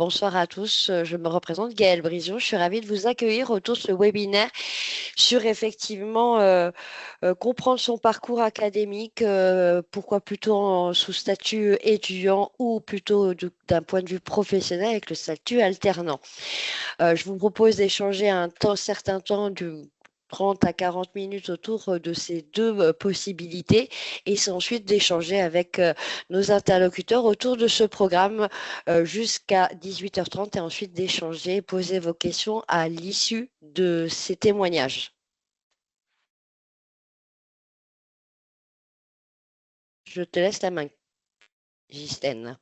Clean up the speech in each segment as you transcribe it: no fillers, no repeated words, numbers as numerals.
bonsoir à tous. Je me représente Gaëlle Brision. Je suis ravie de vous accueillir autour de ce webinaire sur effectivement comprendre son parcours académique, pourquoi plutôt sous statut étudiant ou plutôt d'un point de vue professionnel avec le statut alternant. Je vous propose d'échanger certain temps du 30 à 40 minutes autour de ces deux possibilités et c'est ensuite d'échanger avec nos interlocuteurs autour de ce programme jusqu'à 18h30 et ensuite d'échanger, poser vos questions à l'issue de ces témoignages. Je te laisse la main, Ghislaine.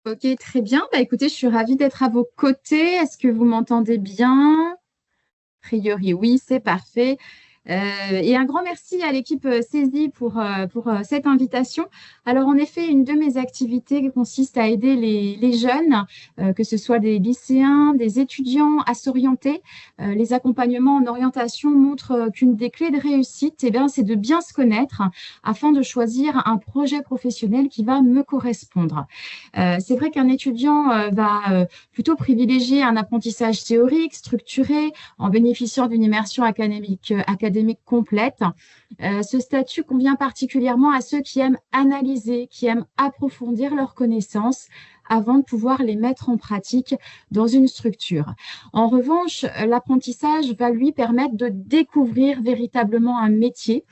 Ok, très bien. Bah, écoutez, je suis ravie d'être à vos côtés. Est-ce que vous m'entendez bien? A priori, oui, c'est parfait. Et un grand merci à l'équipe Saisie pour cette invitation. Alors, en effet, une de mes activités consiste à aider les jeunes, que ce soit des lycéens, des étudiants, à s'orienter. Les accompagnements en orientation montrent qu'une des clés de réussite, eh bien, c'est de bien se connaître afin de choisir un projet professionnel qui va me correspondre. C'est vrai qu'un étudiant va plutôt privilégier un apprentissage théorique, structuré, en bénéficiant d'une immersion académique complète. Ce statut convient particulièrement à ceux qui aiment analyser, qui aiment approfondir leurs connaissances avant de pouvoir les mettre en pratique dans une structure. En revanche, l'apprentissage va lui permettre de découvrir véritablement un métier.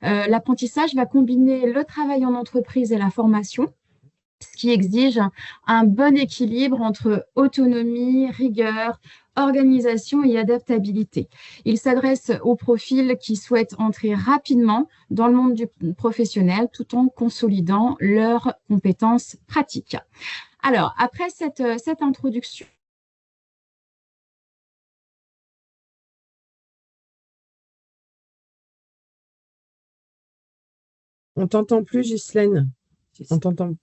L'apprentissage va combiner le travail en entreprise et la formation, ce qui exige un bon équilibre entre autonomie, rigueur, organisation et adaptabilité. Il s'adresse aux profils qui souhaitent entrer rapidement dans le monde du professionnel tout en consolidant leurs compétences pratiques. Alors, après cette introduction, On t'entend plus, Ghislaine. On t'entend.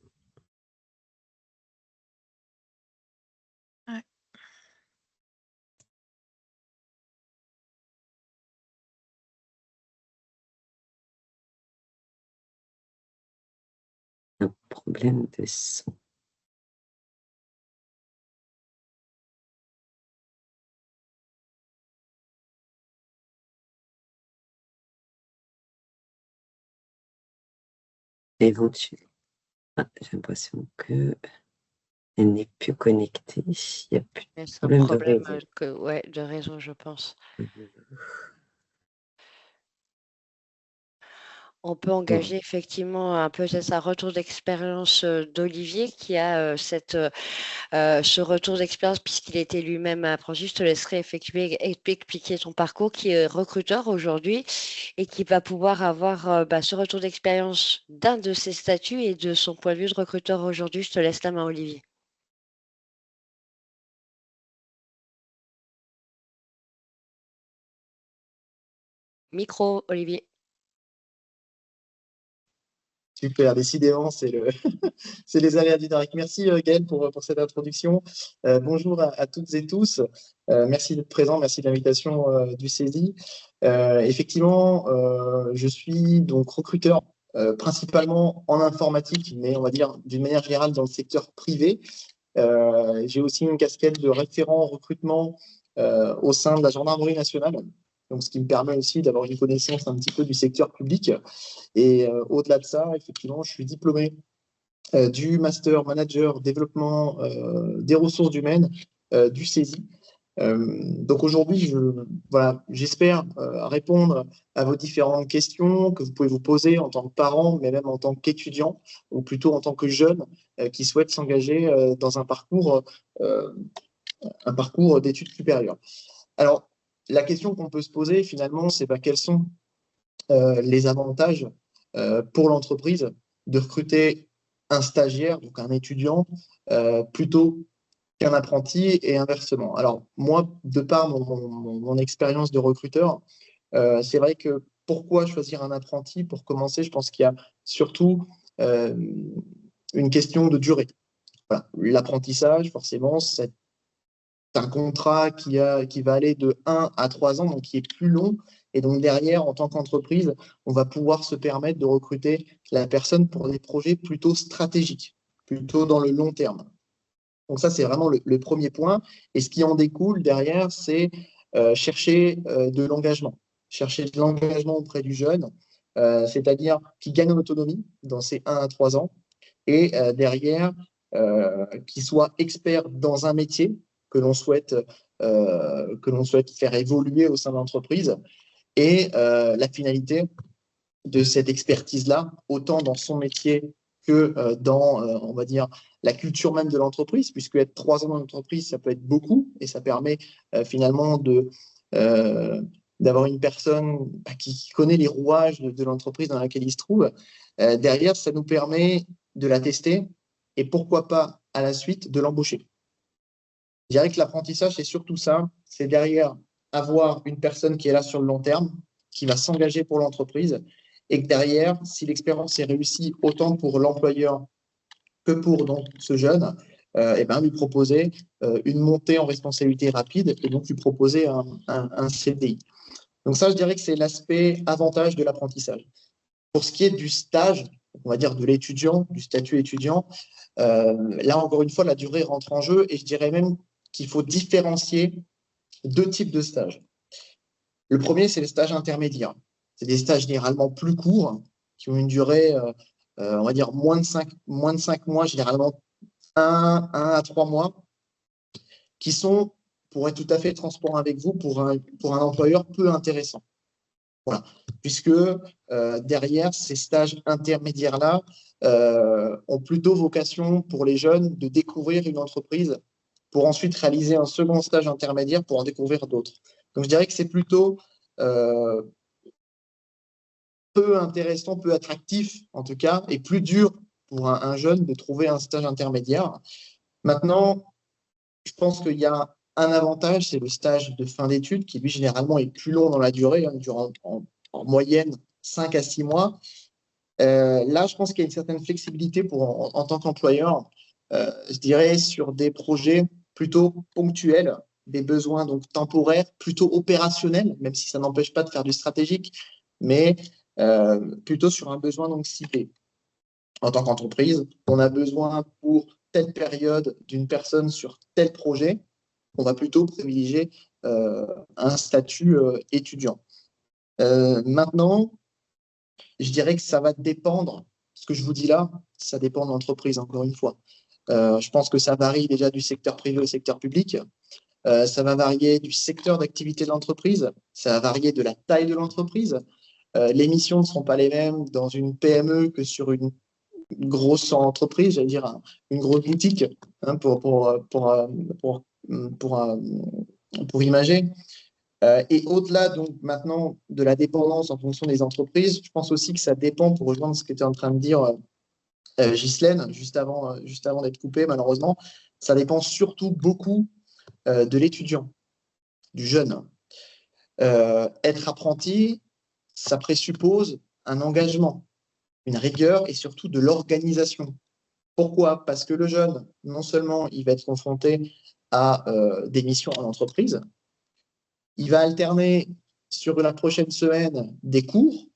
Ouais. Un problème de son. Éventuellement. J'ai l'impression que elle n'est plus connectée. Il n'y a plus de problème de réseau. De réseau, je pense. On peut engager effectivement peut-être un retour d'expérience d'Olivier qui a ce retour d'expérience puisqu'il était lui-même apprenti. Je te laisserai expliquer son parcours, qui est recruteur aujourd'hui et qui va pouvoir avoir ce retour d'expérience d'un de ses statuts et de son point de vue de recruteur aujourd'hui. Je te laisse la main, Olivier. Micro, Olivier. Super, décidément, c'est les aléas du direct. Merci Gaëlle pour cette introduction. Bonjour à toutes et tous. Merci d'être présent, merci de l'invitation du CESI. Effectivement, je suis donc recruteur principalement en informatique, mais on va dire d'une manière générale dans le secteur privé. J'ai aussi une casquette de référent recrutement au sein de la Gendarmerie nationale. Donc, ce qui me permet aussi d'avoir une connaissance un petit peu du secteur public. Et au-delà de ça, effectivement, je suis diplômé du Master Manager Développement des ressources humaines du CESI. Donc aujourd'hui, j'espère répondre à vos différentes questions que vous pouvez vous poser en tant que parent, mais même en tant qu'étudiant, ou plutôt en tant que jeune qui souhaite s'engager dans un parcours d'études supérieures. Alors, la question qu'on peut se poser finalement, c'est quels sont les avantages pour l'entreprise de recruter un stagiaire, donc un étudiant, plutôt qu'un apprenti et inversement. Alors, moi, de par mon expérience de recruteur, c'est vrai que pourquoi choisir un apprenti? Pour commencer, je pense qu'il y a surtout une question de durée. Voilà. L'apprentissage, forcément, c'est un contrat qui va aller de 1 à 3 ans, donc qui est plus long. Et donc derrière, en tant qu'entreprise, on va pouvoir se permettre de recruter la personne pour des projets plutôt stratégiques plutôt dans le long terme. Donc ça, c'est vraiment le premier point. Et ce qui en découle derrière, c'est chercher de l'engagement. Chercher de l'engagement auprès du jeune, c'est-à-dire qu'il gagne en autonomie dans ses 1 à 3 ans, et derrière, qu'il soit expert dans un métier que l'on souhaite faire évoluer au sein de l'entreprise. Et la finalité de cette expertise-là, autant dans son métier que dans, on va dire, la culture même de l'entreprise, puisque être 3 ans dans l'entreprise, ça peut être beaucoup, et ça permet finalement d'avoir une personne qui connaît les rouages de l'entreprise dans laquelle il se trouve. Derrière, ça nous permet de la tester, et pourquoi pas, à la suite, de l'embaucher. Je dirais que l'apprentissage, c'est surtout ça, c'est derrière avoir une personne qui est là sur le long terme, qui va s'engager pour l'entreprise, et que derrière, si l'expérience est réussie autant pour l'employeur que pour donc, ce jeune, lui proposer une montée en responsabilité rapide et donc lui proposer un CDI. Donc ça, je dirais que c'est l'aspect avantage de l'apprentissage. Pour ce qui est du stage, on va dire de l'étudiant, du statut étudiant, là, encore une fois, la durée rentre en jeu et je dirais même qu'il faut différencier 2 types de stages. Le premier, c'est le stage intermédiaire. C'est des stages généralement plus courts, qui ont une durée, on va dire, moins de 5 mois, généralement 1 à 3 mois, qui sont, pour être tout à fait transparent avec vous, pour un employeur peu intéressant. Voilà. Puisque derrière, ces stages intermédiaires-là ont plutôt vocation pour les jeunes de découvrir une entreprise pour ensuite réaliser un second stage intermédiaire pour en découvrir d'autres. Donc, je dirais que c'est plutôt peu intéressant, peu attractif en tout cas, et plus dur pour un jeune de trouver un stage intermédiaire. Maintenant, je pense qu'il y a un avantage, c'est le stage de fin d'études, qui lui généralement est plus long dans la durée, durant en moyenne 5 à 6 mois. Là, je pense qu'il y a une certaine flexibilité en tant qu'employeur, je dirais, sur des projets plutôt ponctuels, des besoins donc temporaires, plutôt opérationnels, même si ça n'empêche pas de faire du stratégique, mais plutôt sur un besoin donc ciblé. En tant qu'entreprise, on a besoin pour telle période d'une personne sur tel projet, on va plutôt privilégier un statut étudiant. Maintenant, je dirais que ça va dépendre, ce que je vous dis là, ça dépend de l'entreprise, encore une fois. Je pense que ça varie déjà du secteur privé au secteur public. Ça va varier du secteur d'activité de l'entreprise, ça va varier de la taille de l'entreprise. Les missions ne seront pas les mêmes dans une PME que sur une grosse entreprise, j'allais dire une grosse boutique, pour imager. Et au-delà donc maintenant de la dépendance en fonction des entreprises, je pense aussi que ça dépend, pour rejoindre ce que tu es en train de dire, Ghislaine, juste avant d'être coupée, malheureusement, ça dépend surtout beaucoup de l'étudiant, du jeune. Être apprenti, ça présuppose un engagement, une rigueur et surtout de l'organisation. Pourquoi? Parce que le jeune, non seulement il va être confronté à des missions en entreprise, il va alterner sur la prochaine semaine des cours,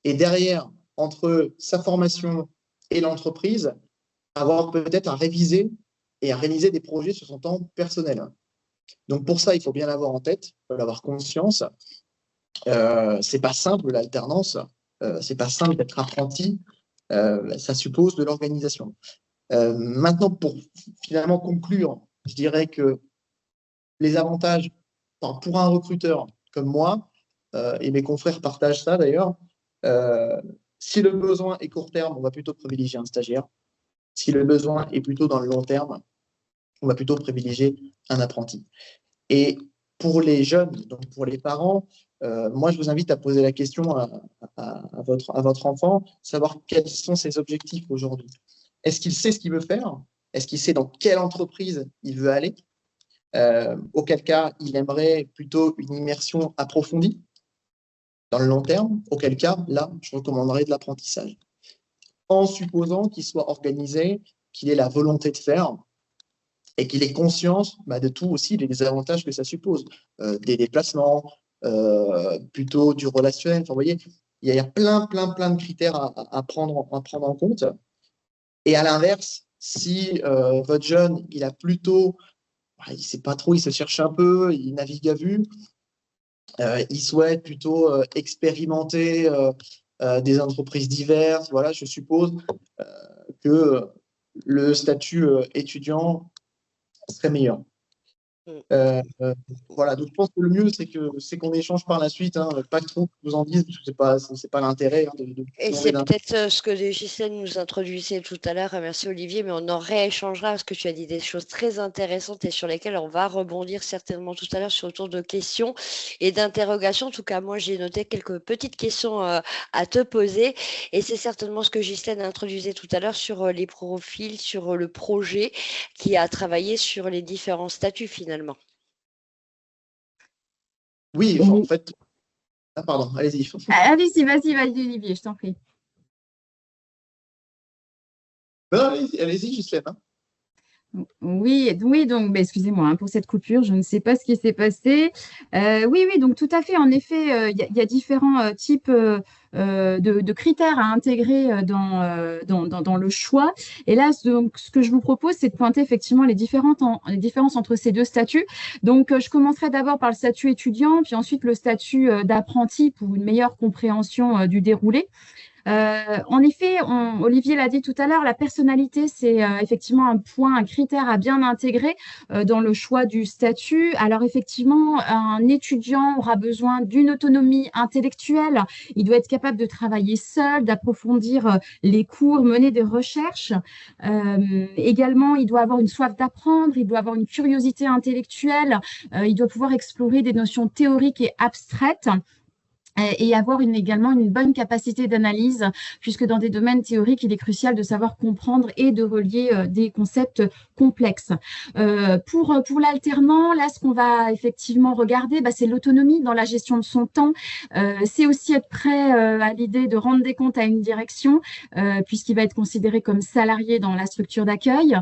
et derrière, entre sa formation et l'entreprise, avoir peut-être à réviser et à réaliser des projets sur son temps personnel. Donc pour ça, il faut bien l'avoir en tête, il faut l'avoir conscience. C'est pas simple l'alternance, c'est pas simple d'être apprenti, ça suppose de l'organisation. Maintenant, pour finalement conclure, je dirais que les avantages pour un recruteur comme moi, et mes confrères partagent ça d'ailleurs, si le besoin est court terme, on va plutôt privilégier un stagiaire. Si le besoin est plutôt dans le long terme, on va plutôt privilégier un apprenti. Et pour les jeunes, donc pour les parents, moi je vous invite à poser la question à votre enfant, savoir quels sont ses objectifs aujourd'hui. Est-ce qu'il sait ce qu'il veut faire? Est-ce qu'il sait dans quelle entreprise il veut aller? Auquel cas, il aimerait plutôt une immersion approfondie dans le long terme. Auquel cas, là, je recommanderais de l'apprentissage. En supposant qu'il soit organisé, qu'il ait la volonté de faire et qu'il ait conscience de tout aussi, des avantages que ça suppose. Des déplacements, plutôt du relationnel. Enfin, vous voyez, il y a plein de critères à prendre en compte. Et à l'inverse, si votre jeune, il a plutôt, il ne sait pas trop, il se cherche un peu, il navigue à vue, il souhaite plutôt expérimenter des entreprises diverses, voilà, je suppose que le statut étudiant serait meilleur. Voilà, donc je pense que le mieux, c'est qu'on échange par la suite, hein, pas que trop vous en dise, parce que c'est pas l'intérêt. Hein, et c'est peut-être ce que Gisèle nous introduisait tout à l'heure. Merci Olivier, mais on en rééchangera parce que tu as dit des choses très intéressantes et sur lesquelles on va rebondir certainement tout à l'heure sur le tour de questions et d'interrogations. En tout cas, moi, j'ai noté quelques petites questions à te poser et c'est certainement ce que Gisèle introduisait tout à l'heure sur les profils, sur le projet qui a travaillé sur les différents statuts finalement. Oui, en fait. Ah, pardon, allez-y. Allez-y, vas-y, Olivier, je t'en prie. Non, allez-y, Gisèle. Hein. Oui, donc, excusez-moi pour cette coupure, je ne sais pas ce qui s'est passé. Oui, donc tout à fait. En effet, il y a différents types de critères à intégrer dans le choix. Et là, donc, ce que je vous propose, c'est de pointer effectivement les différences entre ces deux statuts. Donc, je commencerai d'abord par le statut étudiant, puis ensuite le statut d'apprenti pour une meilleure compréhension du déroulé. En effet, Olivier l'a dit tout à l'heure, la personnalité, c'est effectivement un critère à bien intégrer dans le choix du statut. Alors effectivement, un étudiant aura besoin d'une autonomie intellectuelle. Il doit être capable de travailler seul, d'approfondir les cours, mener des recherches. Également, il doit avoir une soif d'apprendre, il doit avoir une curiosité intellectuelle, il doit pouvoir explorer des notions théoriques et abstraites. Et avoir également une bonne capacité d'analyse, puisque dans des domaines théoriques, il est crucial de savoir comprendre et de relier des concepts complexes. Pour l'alternant, là, ce qu'on va effectivement regarder, c'est l'autonomie dans la gestion de son temps. C'est aussi être prêt à l'idée de rendre des comptes à une direction, puisqu'il va être considéré comme salarié dans la structure d'accueil.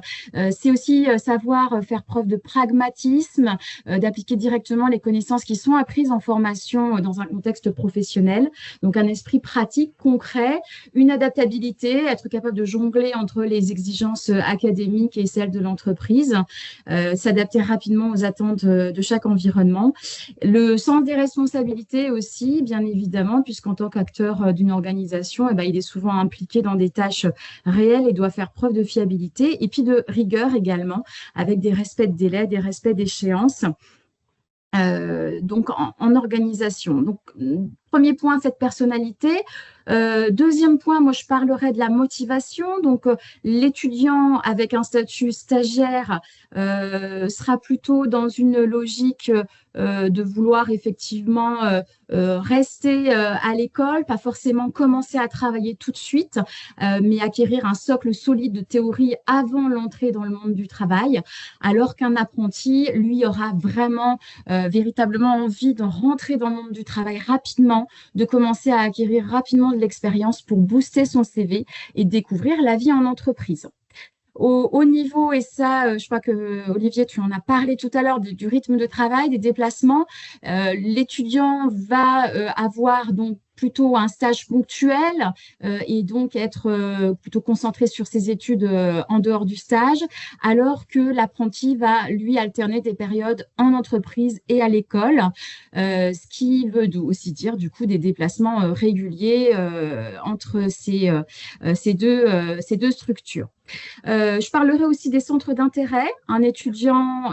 C'est aussi savoir faire preuve de pragmatisme, d'appliquer directement les connaissances qui sont apprises en formation dans un contexte professionnel. Donc, un esprit pratique, concret, une adaptabilité, être capable de jongler entre les exigences académiques et celles de l'entreprise, s'adapter rapidement aux attentes de chaque environnement. Le sens des responsabilités aussi, bien évidemment, puisqu'en tant qu'acteur d'une organisation, il est souvent impliqué dans des tâches réelles et doit faire preuve de fiabilité et puis de rigueur également, avec des respects de délais, des respects d'échéances. Donc en organisation. Donc, premier point, cette personnalité. Deuxième point, moi, je parlerai de la motivation. Donc, l'étudiant avec un statut stagiaire sera plutôt dans une logique de vouloir effectivement rester à l'école, pas forcément commencer à travailler tout de suite, mais acquérir un socle solide de théorie avant l'entrée dans le monde du travail, alors qu'un apprenti, lui, aura vraiment véritablement envie de rentrer dans le monde du travail rapidement, de commencer à acquérir rapidement de l'expérience pour booster son CV et découvrir la vie en entreprise. Au niveau, et ça, je crois que Olivier, tu en as parlé tout à l'heure, du rythme de travail, des déplacements, l'étudiant va avoir donc plutôt un stage ponctuel et donc être plutôt concentré sur ses études en dehors du stage, alors que l'apprenti va, lui, alterner des périodes en entreprise et à l'école, ce qui veut aussi dire, du coup, des déplacements réguliers entre ces deux structures. Je parlerai aussi des centres d'intérêt. Un étudiant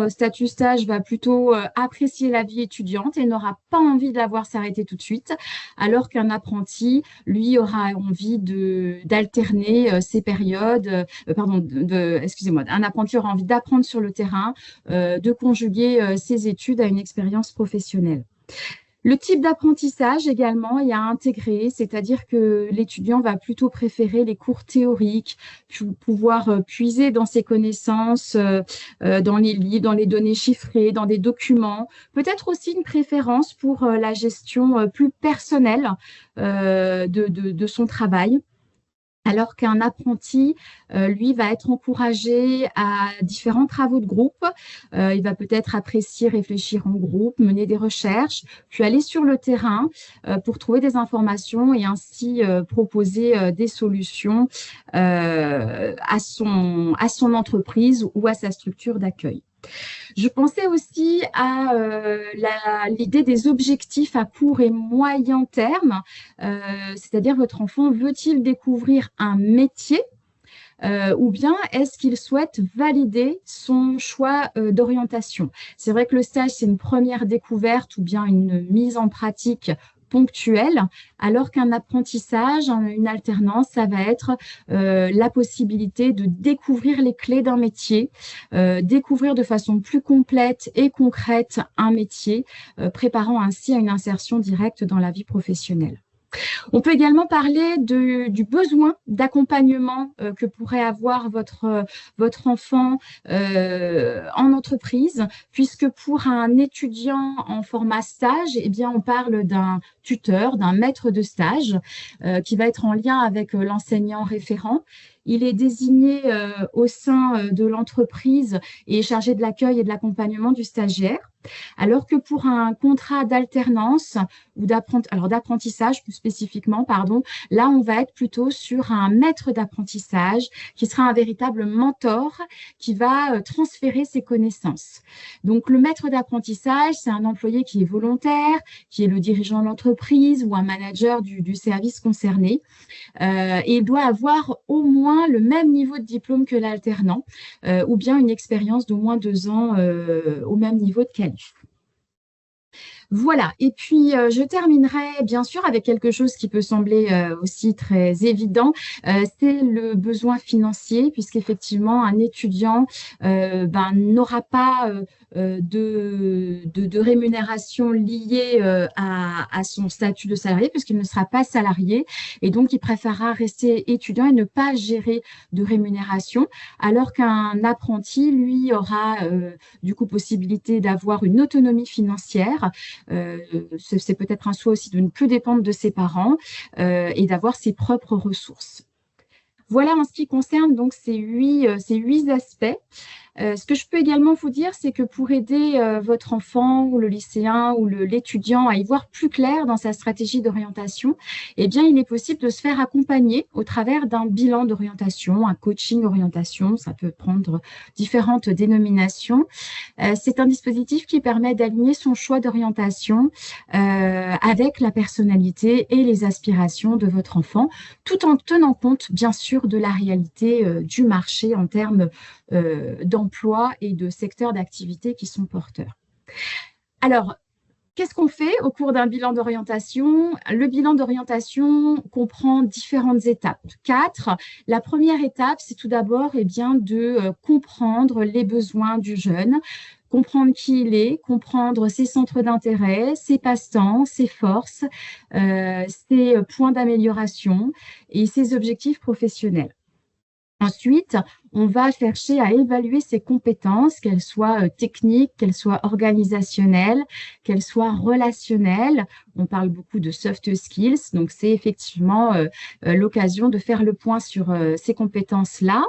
statut stage va plutôt apprécier la vie étudiante et n'aura pas envie de la voir s'arrêter tout de suite, alors qu'un apprenti, lui, aura envie d'alterner ces périodes. Excusez-moi, un apprenti aura envie d'apprendre sur le terrain, de conjuguer ses études à une expérience professionnelle. Le type d'apprentissage également est à intégrer, c'est-à-dire que l'étudiant va plutôt préférer les cours théoriques, pouvoir puiser dans ses connaissances, dans les livres, dans les données chiffrées, dans des documents. Peut-être aussi une préférence pour la gestion plus personnelle de son travail. alors qu'un apprenti, lui, va être encouragé à différents travaux de groupe. Il va peut-être apprécier réfléchir en groupe, mener des recherches, puis aller sur le terrain pour trouver des informations et ainsi proposer des solutions à son entreprise ou à sa structure d'accueil. Je pensais aussi à l'idée des objectifs à court et moyen terme, c'est-à-dire votre enfant veut-il découvrir un métier ou bien est-ce qu'il souhaite valider son choix d'orientation? C'est vrai que le stage, c'est une première découverte ou bien une mise en pratique ponctuelle, alors qu'un apprentissage, une alternance, ça va être la possibilité de découvrir les clés d'un métier, découvrir de façon plus complète et concrète un métier, préparant ainsi à une insertion directe dans la vie professionnelle. On peut également parler du besoin d'accompagnement que pourrait avoir votre enfant en entreprise, puisque pour un étudiant en format stage, eh bien, on parle d'un tuteur, d'un maître de stage qui va être en lien avec l'enseignant référent. Il est désigné au sein de l'entreprise et est chargé de l'accueil et de l'accompagnement du stagiaire. Alors que pour un contrat d'alternance ou d'apprentissage plus spécifiquement, là on va être plutôt sur un maître d'apprentissage qui sera un véritable mentor qui va transférer ses connaissances. Donc le maître d'apprentissage, c'est un employé qui est volontaire, qui est le dirigeant de l'entreprise ou un manager du service concerné. Et il doit avoir au moins le même niveau de diplôme que l'alternant ou bien une expérience d'au moins 2 ans au même niveau de qualif. Voilà, et puis je terminerai bien sûr avec quelque chose qui peut sembler aussi très évident, c'est le besoin financier, puisqu'effectivement un étudiant n'aura pas de rémunération liée à son statut de salarié, puisqu'il ne sera pas salarié, et donc il préférera rester étudiant et ne pas gérer de rémunération, alors qu'un apprenti, lui, aura du coup possibilité d'avoir une autonomie financière. C'est peut-être un souhait aussi de ne plus dépendre de ses parents et d'avoir ses propres ressources. Voilà en ce qui concerne donc ces 8 aspects. Ce que je peux également vous dire, c'est que pour aider votre enfant ou le lycéen ou l'étudiant à y voir plus clair dans sa stratégie d'orientation, eh bien, il est possible de se faire accompagner au travers d'un bilan d'orientation, un coaching orientation, ça peut prendre différentes dénominations. C'est un dispositif qui permet d'aligner son choix d'orientation avec la personnalité et les aspirations de votre enfant, tout en tenant compte, bien sûr, de la réalité du marché en termes d'emploi et de secteurs d'activité qui sont porteurs. Alors, qu'est-ce qu'on fait au cours d'un bilan d'orientation? Le bilan d'orientation comprend différentes étapes. 4. La première étape, c'est tout d'abord de comprendre les besoins du jeune, comprendre qui il est, comprendre ses centres d'intérêt, ses passe-temps, ses forces, ses points d'amélioration et ses objectifs professionnels. Ensuite, on va chercher à évaluer ses compétences, qu'elles soient techniques, qu'elles soient organisationnelles, qu'elles soient relationnelles. On parle beaucoup de soft skills, donc c'est effectivement l'occasion de faire le point sur ces compétences-là.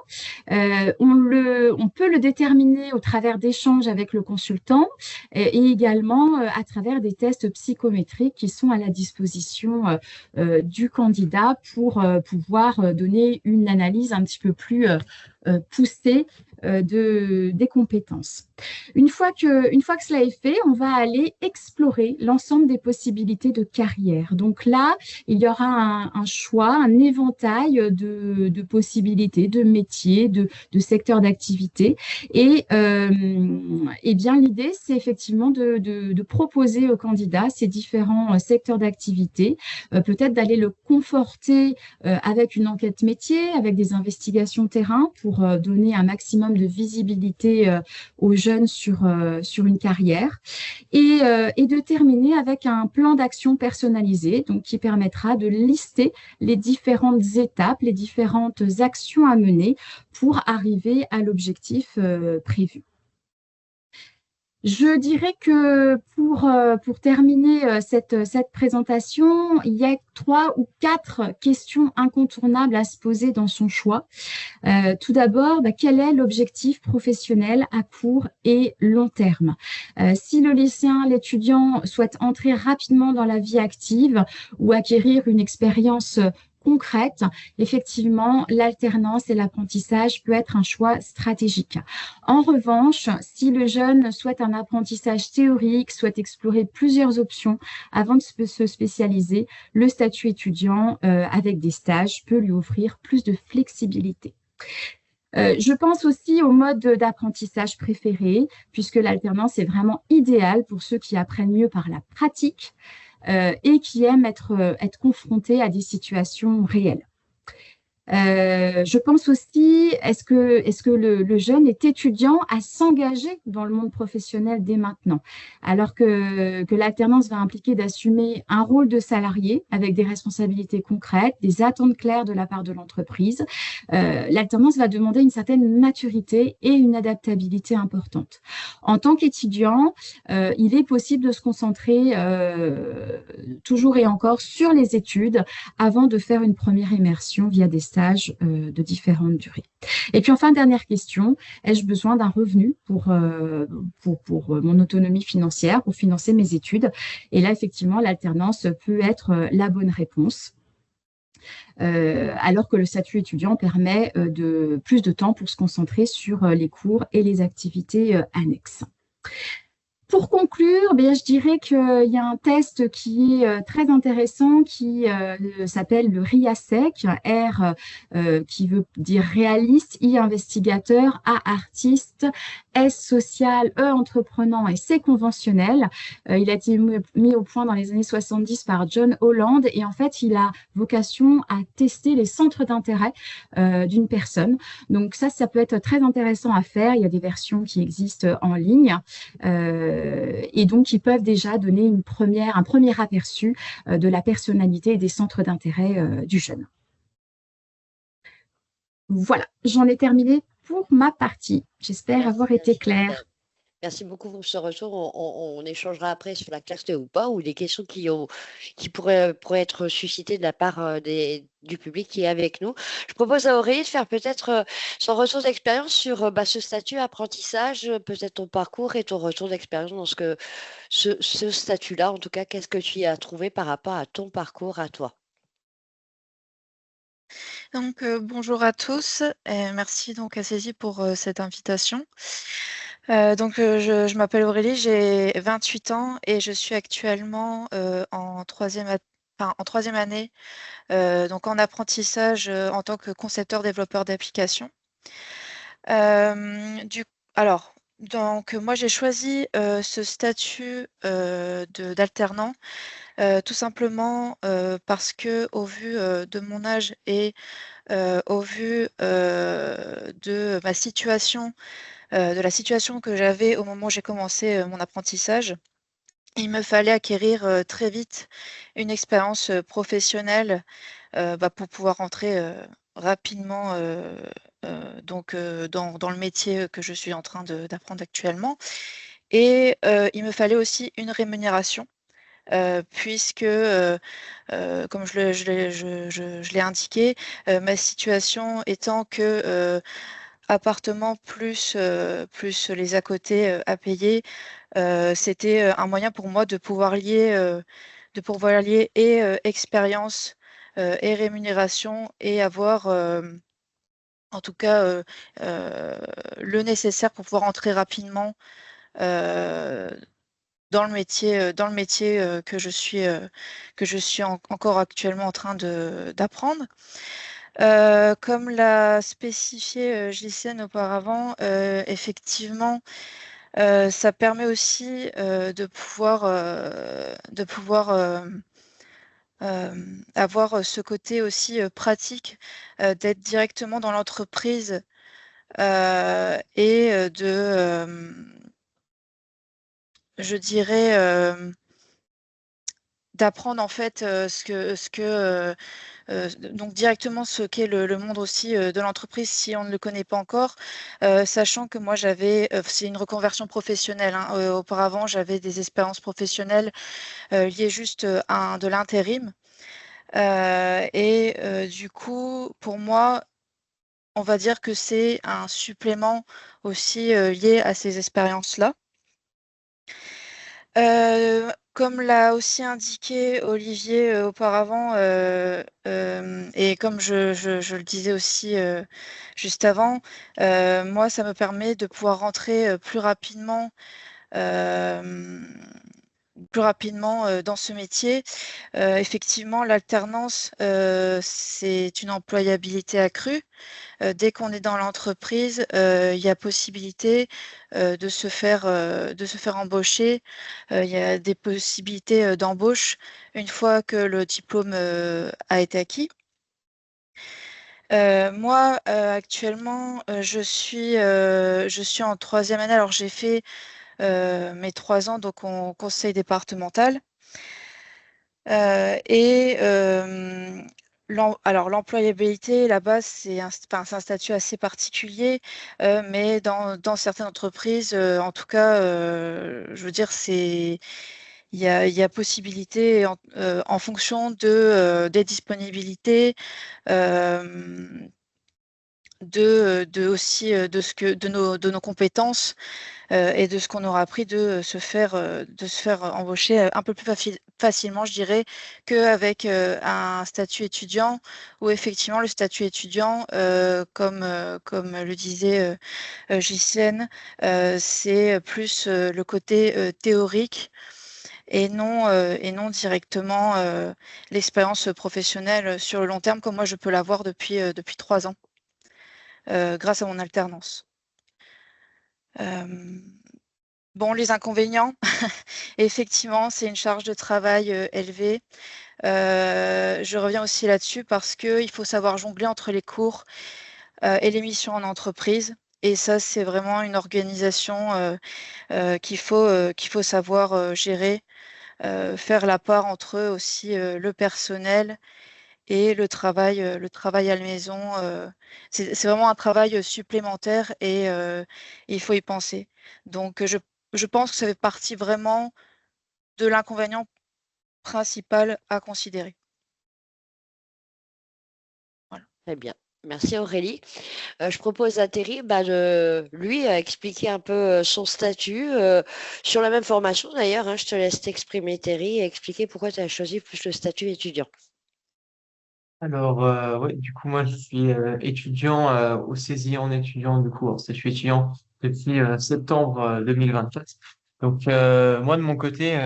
On peut le déterminer au travers d'échanges avec le consultant et également à travers des tests psychométriques qui sont à la disposition du candidat pour pouvoir donner une analyse un petit peu plus poussée des compétences. Une fois que cela est fait, on va aller explorer l'ensemble des possibilités de carrière. Donc là, il y aura un choix, un éventail de possibilités, de métiers, de secteurs d'activité. Et bien l'idée, c'est effectivement de proposer au candidat ces différents secteurs d'activité, peut-être d'aller le conforter avec une enquête métier, avec des investigations terrain pour donner un maximum de visibilité aux jeunes sur une carrière et de terminer avec un plan d'action personnalisé donc qui permettra de lister les différentes étapes, les différentes actions à mener pour arriver à l'objectif prévu. Je dirais que pour terminer cette présentation, il y a 3 ou 4 questions incontournables à se poser dans son choix. Tout d'abord, quel est l'objectif professionnel à court et long terme? Si le lycéen, l'étudiant souhaite entrer rapidement dans la vie active ou acquérir une expérience concrète, effectivement, l'alternance et l'apprentissage peut être un choix stratégique. En revanche, si le jeune souhaite un apprentissage théorique, souhaite explorer plusieurs options avant de se spécialiser, le statut étudiant avec des stages peut lui offrir plus de flexibilité. Je pense aussi au mode d'apprentissage préféré, puisque l'alternance est vraiment idéale pour ceux qui apprennent mieux par la pratique et qui aiment être confrontés à des situations réelles. Je pense aussi, est-ce que le jeune est étudiant à s'engager dans le monde professionnel dès maintenant, alors que l'alternance va impliquer d'assumer un rôle de salarié avec des responsabilités concrètes, des attentes claires de la part de l'entreprise. L'alternance va demander une certaine maturité et une adaptabilité importante. En tant qu'étudiant, il est possible de se concentrer toujours et encore sur les études avant de faire une première immersion via des stages de différentes durées. Et puis enfin, dernière question, ai-je besoin d'un revenu pour mon autonomie financière, pour financer mes études? Et là, effectivement, l'alternance peut être la bonne réponse. Alors que le statut étudiant permet plus de temps pour se concentrer sur les cours et les activités annexes. Pour conclure, je dirais qu'il y a un test qui est très intéressant qui s'appelle le RIASEC, R qui veut dire réaliste, I investigateur, A artiste, S social, E entreprenant et C conventionnel. Il a été mis au point dans les années 70 par John Holland et en fait, il a vocation à tester les centres d'intérêt d'une personne. Donc ça peut être très intéressant à faire. Il y a des versions qui existent en ligne. Et donc, ils peuvent déjà donner un premier aperçu de la personnalité et des centres d'intérêt du jeune. Voilà, j'en ai terminé pour ma partie. J'espère avoir été claire. Merci beaucoup pour ce retour. On échangera après sur la clarté ou pas, ou des questions qui pourraient être suscitées de la part du public qui est avec nous. Je propose à Aurélie de faire peut-être son retour d'expérience sur ce statut apprentissage, peut-être ton parcours et ton retour d'expérience dans ce statut-là. En tout cas, qu'est-ce que tu y as trouvé par rapport à ton parcours à toi? Donc, bonjour à tous et merci donc à Cézie pour cette invitation. Je m'appelle Aurélie, j'ai 28 ans et je suis actuellement en troisième année, donc en apprentissage en tant que concepteur-développeur d'applications. Donc moi j'ai choisi ce statut d'alternant tout simplement parce que au vu de mon âge et au vu de ma situation, de la situation que j'avais au moment où j'ai commencé mon apprentissage, il me fallait acquérir très vite une expérience professionnelle pour pouvoir rentrer rapidement dans le métier que je suis en train d'apprendre actuellement. Et il me fallait aussi une rémunération puisque, comme je l'ai indiqué, ma situation étant que appartement plus les à côté à payer, c'était un moyen pour moi de pouvoir lier et expérience et rémunération et avoir en tout cas le nécessaire pour pouvoir entrer rapidement dans le métier que je suis encore actuellement en train d'apprendre. Comme l'a spécifié Glycène auparavant, effectivement, ça permet aussi de pouvoir avoir ce côté aussi pratique d'être directement dans l'entreprise et je dirais d'apprendre en fait donc directement ce qu'est le monde aussi de l'entreprise si on ne le connaît pas encore, sachant que moi c'est une reconversion professionnelle, hein. Auparavant, j'avais des expériences professionnelles liées juste à de l'intérim. Du coup, pour moi, on va dire que c'est un supplément aussi lié à ces expériences-là. Comme l'a aussi indiqué Olivier auparavant, et comme je le disais aussi juste avant, moi, ça me permet de pouvoir rentrer plus rapidement dans ce métier. Effectivement, l'alternance, c'est une employabilité accrue. Dès qu'on est dans l'entreprise, il y a possibilité de se faire embaucher. Il y a des possibilités d'embauche une fois que le diplôme a été acquis. Moi, actuellement, je suis en 3e année. Alors, j'ai fait mes 3 ans donc en conseil départemental. Alors, l'employabilité, là-bas, c'est un statut assez particulier, mais dans certaines entreprises, en tout cas, je veux dire, il y a possibilité en fonction des disponibilités, euh, aussi de nos compétences et de ce qu'on aura appris de se faire embaucher un peu plus facilement, je dirais, qu'avec un statut étudiant, où effectivement le statut étudiant, comme le disait Ghislaine, c'est plus le côté théorique et non directement l'expérience professionnelle sur le long terme, comme moi je peux l'avoir depuis 3 ans, grâce à mon alternance. Bon, les inconvénients, effectivement, c'est une charge de travail élevée. Je reviens aussi là-dessus parce qu'il faut savoir jongler entre les cours et les missions en entreprise. Et ça, c'est vraiment une organisation qu'il faut savoir gérer, faire la part entre aussi le personnel et le travail à la maison. C'est vraiment un travail supplémentaire et il faut y penser. Donc, je pense que ça fait partie vraiment de l'inconvénient principal à considérer. Voilà. Très bien. Merci Aurélie. Je propose à Thierry de lui expliquer un peu son statut sur la même formation d'ailleurs, hein. Je te laisse t'exprimer Thierry et expliquer pourquoi tu as choisi plus le statut étudiant. Alors, ouais, du coup, moi, je suis étudiant au CESI en étudiant, du coup, en statut étudiant depuis septembre 2024. Donc, moi, de mon côté,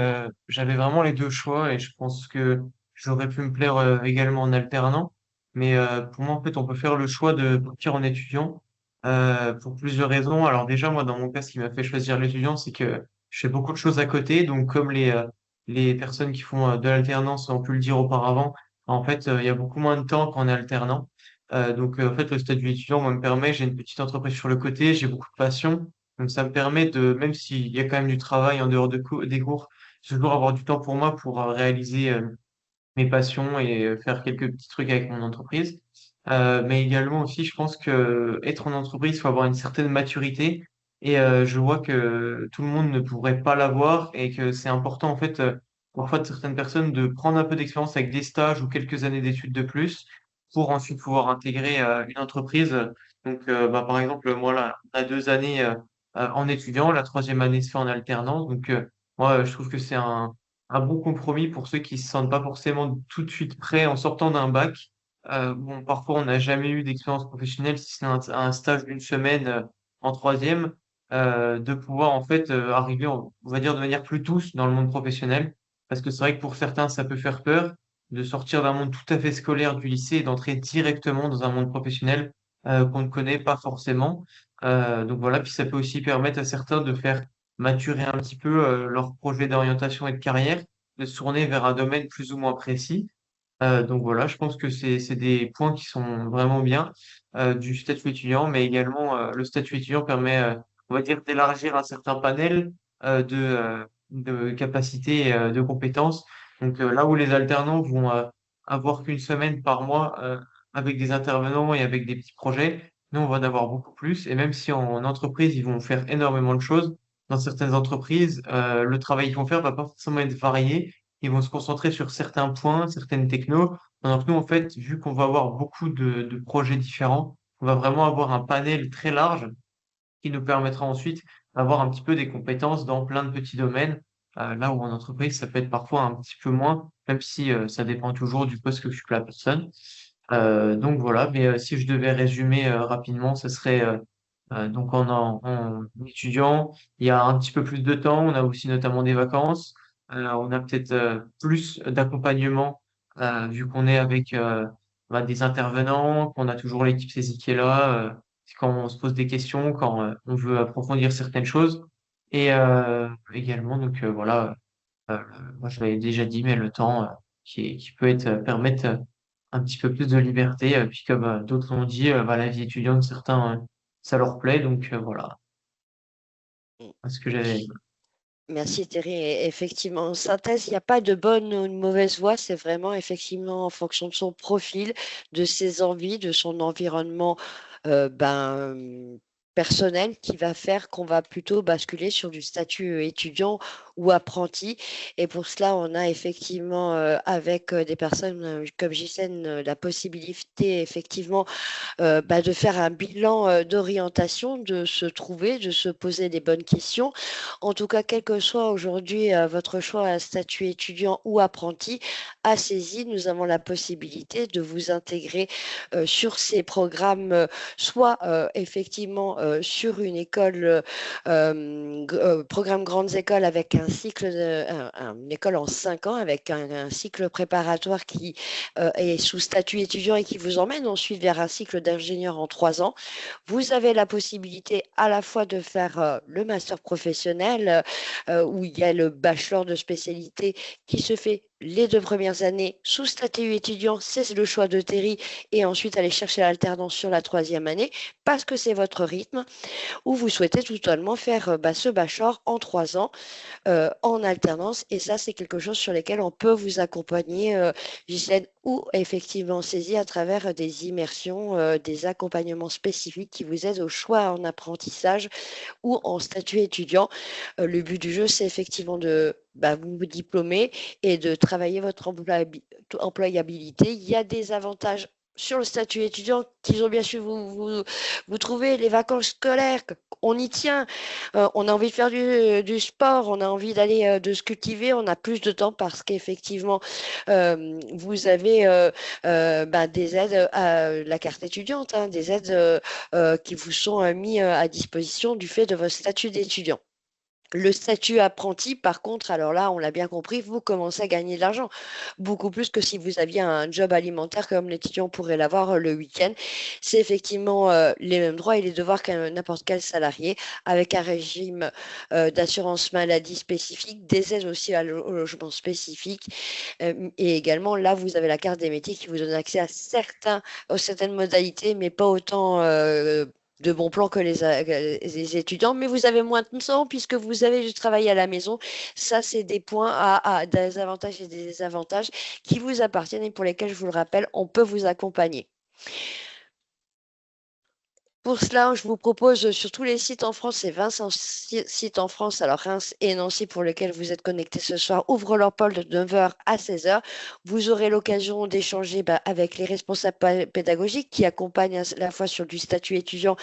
j'avais vraiment les deux choix et je pense que j'aurais pu me plaire également en alternant. Mais pour moi, en fait, on peut faire le choix de partir en étudiant pour plusieurs raisons. Alors, déjà, moi, dans mon cas, ce qui m'a fait choisir l'étudiant, c'est que je fais beaucoup de choses à côté. Donc, comme les personnes qui font de l'alternance ont pu le dire auparavant, en fait, il y a beaucoup moins de temps quand on est alternant. En fait, le statut étudiant, moi, me permet, j'ai une petite entreprise sur le côté, j'ai beaucoup de passion. Donc, ça me permet de, même s'il y a quand même du travail en dehors des cours, toujours avoir du temps pour moi pour réaliser mes passions et faire quelques petits trucs avec mon entreprise. Mais également aussi, je pense que être en entreprise, il faut avoir une certaine maturité. Et je vois que tout le monde ne pourrait pas l'avoir et que c'est important, en fait, parfois de certaines personnes de prendre un peu d'expérience avec des stages ou quelques années d'études de plus pour ensuite pouvoir intégrer une entreprise. Donc, par exemple, moi, là, on a 2 années en étudiant, la troisième année se fait en alternance. Donc, moi, je trouve que c'est un bon compromis pour ceux qui se sentent pas forcément tout de suite prêts en sortant d'un bac. Bon, parfois, on n'a jamais eu d'expérience professionnelle, si c'est un stage d'une semaine en troisième, de pouvoir en fait arriver, on va dire, de manière plus douce dans le monde professionnel. Parce que c'est vrai que pour certains, ça peut faire peur de sortir d'un monde tout à fait scolaire du lycée et d'entrer directement dans un monde professionnel qu'on ne connaît pas forcément. Donc voilà, puis ça peut aussi permettre à certains de faire maturer un petit peu leur projet d'orientation et de carrière, de se tourner vers un domaine plus ou moins précis. Donc voilà, je pense que c'est des points qui sont vraiment bien du statut étudiant, mais également le statut étudiant permet, on va dire, d'élargir un certain panel de capacités, de compétences. Donc là où les alternants vont avoir qu'une semaine par mois avec des intervenants et avec des petits projets, nous, on va en avoir beaucoup plus. Et même si en entreprise, ils vont faire énormément de choses, dans certaines entreprises, le travail qu'ils vont faire va pas forcément être varié. Ils vont se concentrer sur certains points, certaines technos. Donc nous, en fait, vu qu'on va avoir beaucoup de projets différents, on va vraiment avoir un panel très large qui nous permettra ensuite d'avoir un petit peu des compétences dans plein de petits domaines. Là où en entreprise, ça peut être parfois un petit peu moins, même si ça dépend toujours du poste que occupe la personne. Donc voilà, mais si je devais résumer rapidement, ce serait donc en étudiant, il y a un petit peu plus de temps, on a aussi notamment des vacances, on a peut-être plus d'accompagnement vu qu'on est avec des intervenants, qu'on a toujours l'équipe saisie qui est là, quand on se pose des questions, quand on veut approfondir certaines choses. Et également, donc voilà, euh, moi je l'avais déjà dit, mais le temps qui peut être permettre un petit peu plus de liberté. Puis comme d'autres l'ont dit, la vie étudiante, certains, ça leur plaît. Donc voilà, ce que j'avais. Merci Thierry. Et effectivement, en synthèse, il n'y a pas de bonne ou de mauvaise voie, c'est vraiment effectivement en fonction de son profil, de ses envies, de son environnement personnel qui va faire qu'on va plutôt basculer sur du statut étudiant ou apprenti. Et pour cela, on a effectivement avec des personnes comme Ghislaine la possibilité effectivement de faire un bilan d'orientation, de se trouver, de se poser des bonnes questions. En tout cas, quel que soit aujourd'hui votre choix à statut étudiant ou apprenti, à Saisie, nous avons la possibilité de vous intégrer sur ces programmes, soit effectivement sur une école, programme grandes écoles avec un cycle, une école en 5 ans avec un cycle préparatoire qui est sous statut étudiant et qui vous emmène ensuite vers un cycle d'ingénieur en 3 ans. Vous avez la possibilité à la fois de faire le master professionnel où il y a le bachelor de spécialité qui se fait les 2 premières années sous statut étudiant, c'est le choix de Terry, et ensuite aller chercher l'alternance sur la 3e année parce que c'est votre rythme, ou vous souhaitez totalement faire ce bachelor en 3 ans en alternance. Et ça, c'est quelque chose sur lequel on peut vous accompagner, Ghislaine, ou effectivement Saisie à travers des immersions, des accompagnements spécifiques qui vous aident au choix en apprentissage ou en statut étudiant. Le but du jeu, c'est effectivement de vous diplômer et de travailler votre employabilité. Il y a des avantages sur le statut étudiant qu'ils ont bien su vous trouver, les vacances scolaires, on y tient, on a envie de faire du sport, on a envie d'aller de se cultiver, on a plus de temps parce qu'effectivement, vous avez des aides à la carte étudiante, hein, des aides qui vous sont mises à disposition du fait de votre statut d'étudiant. Le statut apprenti, par contre, alors là, on l'a bien compris, vous commencez à gagner de l'argent, beaucoup plus que si vous aviez un job alimentaire comme l'étudiant pourrait l'avoir le week-end. C'est effectivement les mêmes droits et les devoirs qu'un n'importe quel salarié, avec un régime d'assurance maladie spécifique, des aides aussi au logement spécifique. Et également, là, vous avez la carte des métiers qui vous donne accès à certaines modalités, mais pas autant de bons plans que les étudiants, mais vous avez moins de temps puisque vous avez du travail à la maison. Ça, c'est des points à des avantages et des désavantages qui vous appartiennent et pour lesquels, je vous le rappelle, on peut vous accompagner. Pour cela, je vous propose sur tous les sites en France, c'est 20 sites en France, alors Reims et Nancy pour lesquels vous êtes connectés ce soir, ouvrent leurs pôles de 9h à 16h. Vous aurez l'occasion d'échanger avec les responsables pédagogiques qui accompagnent à la fois sur du statut étudiant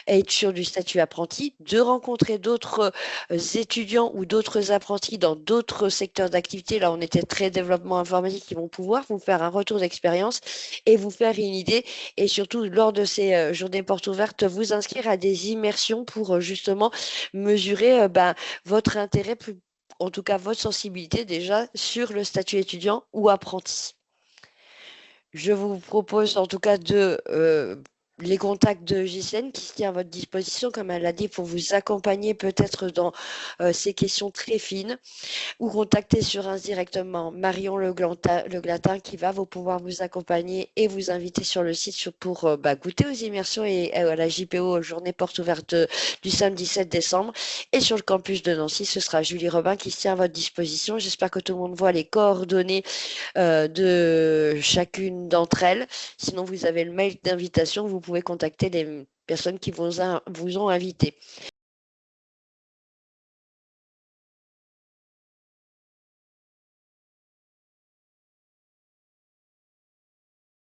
et sur du statut apprenti, de rencontrer d'autres étudiants ou d'autres apprentis dans d'autres secteurs d'activité. Là, on était très développement informatique qui vont pouvoir vous faire un retour d'expérience et vous faire une idée et surtout lors de ces journées portes ouvertes, vous inscrire à des immersions pour justement mesurer votre intérêt, en tout cas votre sensibilité déjà sur le statut étudiant ou apprenti. Je vous propose en tout cas de les contacts de Ghislaine qui se tient à votre disposition, comme elle l'a dit, pour vous accompagner peut-être dans ces questions très fines, ou contacter sur Insta directement Marion Le Glatin qui va pouvoir vous accompagner et vous inviter sur le site pour goûter aux immersions et à la JPO, journée porte ouverte du samedi 7 décembre. Et sur le campus de Nancy, ce sera Julie Robin qui se tient à votre disposition. J'espère que tout le monde voit les coordonnées de chacune d'entre elles. Sinon, vous avez le mail d'invitation, vous pouvez contacter les personnes qui vous ont invité.